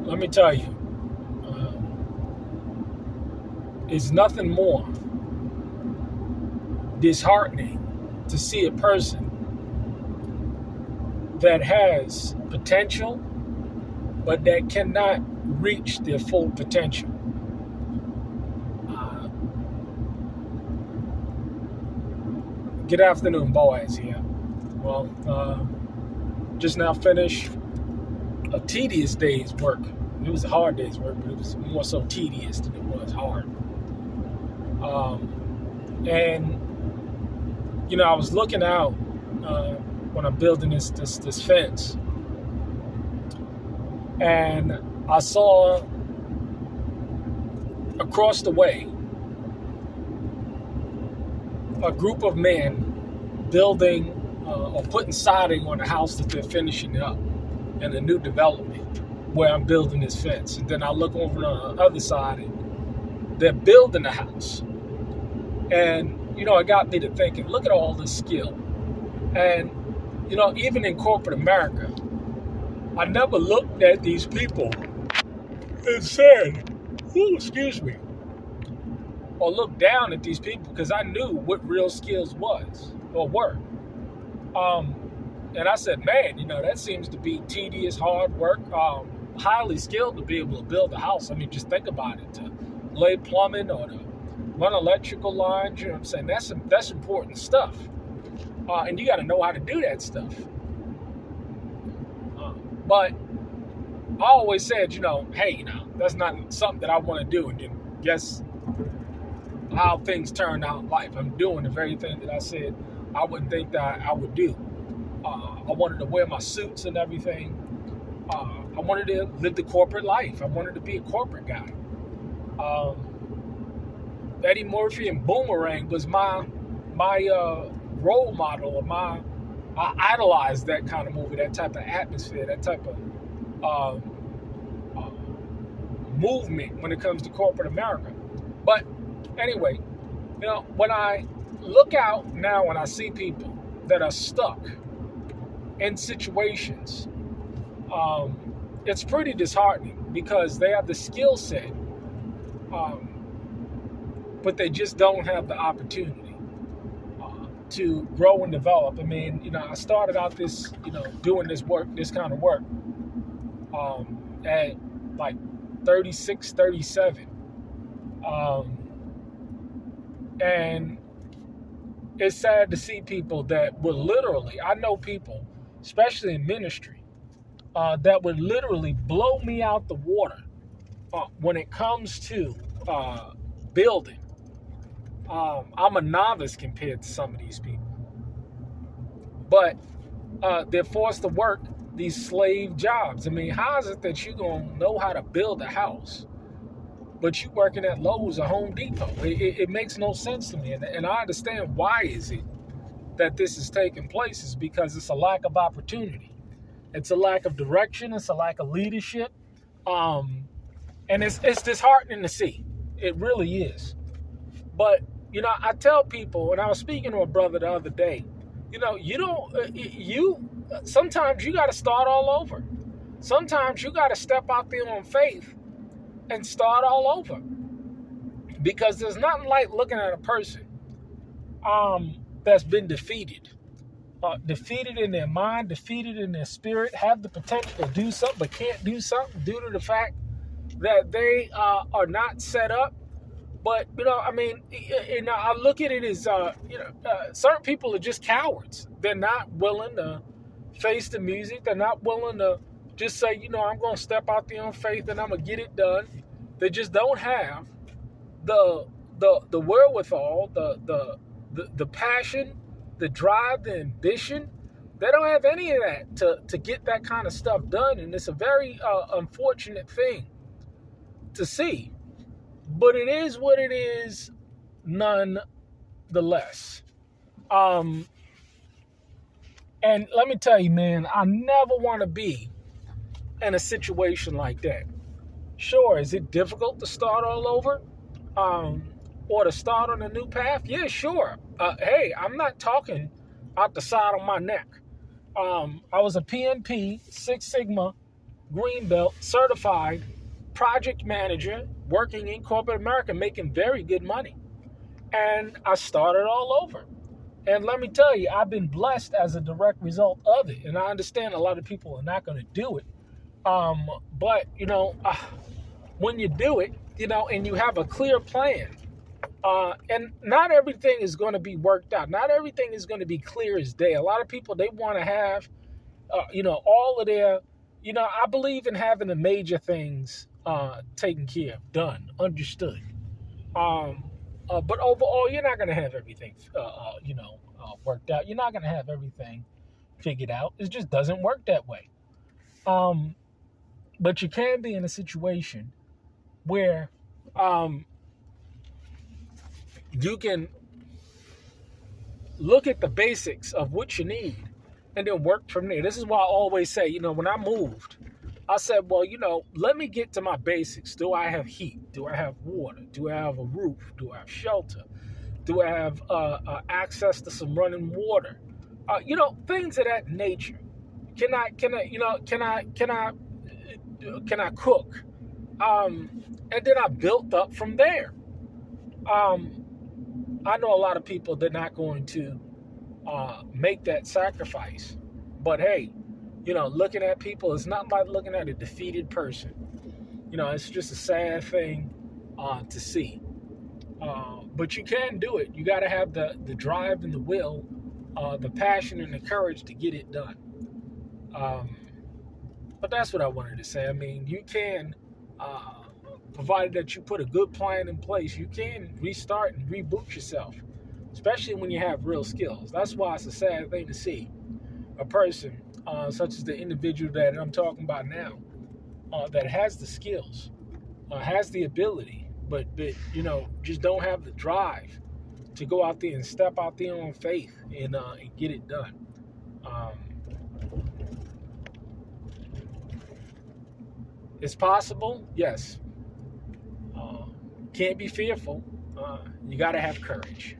let me tell you, uh, it's nothing more disheartening to see a person that has potential, but that cannot reach their full potential. Uh, Good afternoon, Boaz here. Well, just now finished a tedious day's work. It was a hard day's work, but it was more so tedious than it was hard. And I was looking out when I'm building this fence, and I saw across the way a group of men building or putting siding on a house that they're finishing up in a new development where I'm building this fence. And then I look over on the other side and they're building the house. And, it got me to thinking, look at all this skill. And, even in corporate America, I never looked at these people and said, "Ooh, excuse me," or looked down at these people, because I knew what real skills was or were. And I said, man, that seems to be tedious, hard work, highly skilled to be able to build a house. I mean, just think about it. To lay plumbing or to run electrical lines, you know what I'm saying? That's important stuff. And you got to know how to do that stuff. But I always said, hey, that's not something that I want to do. And then guess how things turn out in life. I'm doing the very thing that I said I wouldn't think that I would do. I wanted to wear my suits and everything. I wanted to live the corporate life. I wanted to be a corporate guy. Eddie Murphy and Boomerang was my role model, or I idolized that kind of movie, that type of atmosphere, that type of movement when it comes to corporate America. But anyway, when I look out now and I see people that are stuck in situations, it's pretty disheartening, because they have the skill set, but they just don't have the opportunity to grow and develop. I mean, I started out this, doing this kind of work, at like 36, 37. And it's sad to see people that will literally, I know people, especially in ministry, that would literally blow me out the water when it comes to building. I'm a novice compared to some of these people. But they're forced to work these slave jobs. I mean, how is it that you're going to know how to build a house, but you're working at Lowe's or Home Depot? It makes no sense to me. And I understand why is it that this is taking place, is because it's a lack of opportunity. It's a lack of direction. It's a lack of leadership. And it's disheartening to see. It really is. But, I tell people, and I was speaking to a brother the other day, sometimes you got to start all over. Sometimes you got to step out there on faith and start all over. Because there's nothing like looking at a person that's been defeated. Defeated in their mind, defeated in their spirit, have the potential to do something, but can't do something due to the fact that they are not set up. But, I look at it as, certain people are just cowards. They're not willing to face the music. They're not willing to just say, I'm going to step out there on faith and I'm going to get it done. They just don't have the wherewithal, the passion, the drive, the ambition. They don't have any of that to get that kind of stuff done. And it's a very unfortunate thing to see. But it is what it is, nonetheless. And let me tell you, man, I never want to be in a situation like that. Sure, is it difficult to start all over? Or to start on a new path? Yeah, sure. Hey, I'm not talking out the side of my neck. I was a PMP, Six Sigma Greenbelt certified project manager working in corporate America, making very good money. And I started all over. And let me tell you, I've been blessed as a direct result of it. And I understand a lot of people are not going to do it. But, when you do it, and you have a clear plan, and not everything is going to be worked out. Not everything is going to be clear as day. A lot of people, they want to have, all of their, I believe in having the major things taken care of, done, understood. But overall, you're not going to have everything, worked out. You're not going to have everything figured out. It just doesn't work that way. But you can be in a situation where you can look at the basics of what you need and then work from there. This is why I always say, when I moved, I said, well, let me get to my basics. Do I have heat? Do I have water? Do I have a roof? Do I have shelter? Do I have access to some running water? Things of that nature. Can I cook? And then I built up from there. I know a lot of people, they're not going to make that sacrifice. But hey, looking at people, it's not like looking at a defeated person. It's just a sad thing to see. But you can do it. You got to have the drive and the will, the passion and the courage to get it done. But that's what I wanted to say. I mean, you can, provided that you put a good plan in place, you can restart and reboot yourself, especially when you have real skills. That's why it's a sad thing to see a person, such as the individual that I'm talking about now, that has the skills, has the ability, but just don't have the drive to go out there and step out there on faith and get it done. It's possible, yes. Can't be fearful. You got to have courage.